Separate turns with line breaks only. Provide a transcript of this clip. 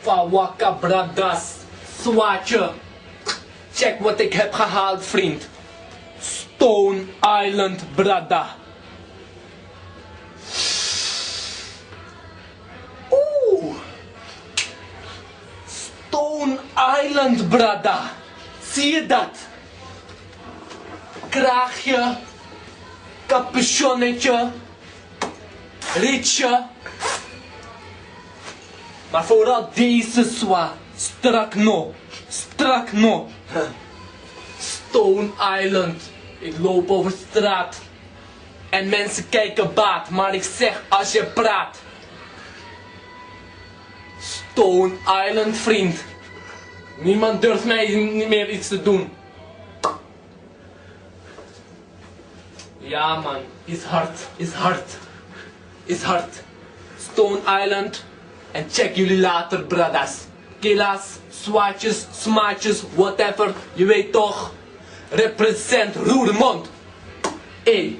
Fawaka Bradas, Swatje. Check wat ik heb gehaald, vriend. Stone Island Brada. Oeh. Stone Island Brada. Zie je dat? Kraagje. Capuchonnetje. Ritje. Maar vooral deze zwa. Strak no. Strak no. Stone Island. Ik loop over straat. En mensen kijken baat. Maar ik zeg als je praat. Stone Island, vriend. Niemand durft mij niet meer iets te doen. Ja man, is hard, is hard. Is hard. Stone Island. En check jullie later, bradas. Killa's, swatjes, smaatjes, whatever. Je weet toch. Represent Roermond. Hey.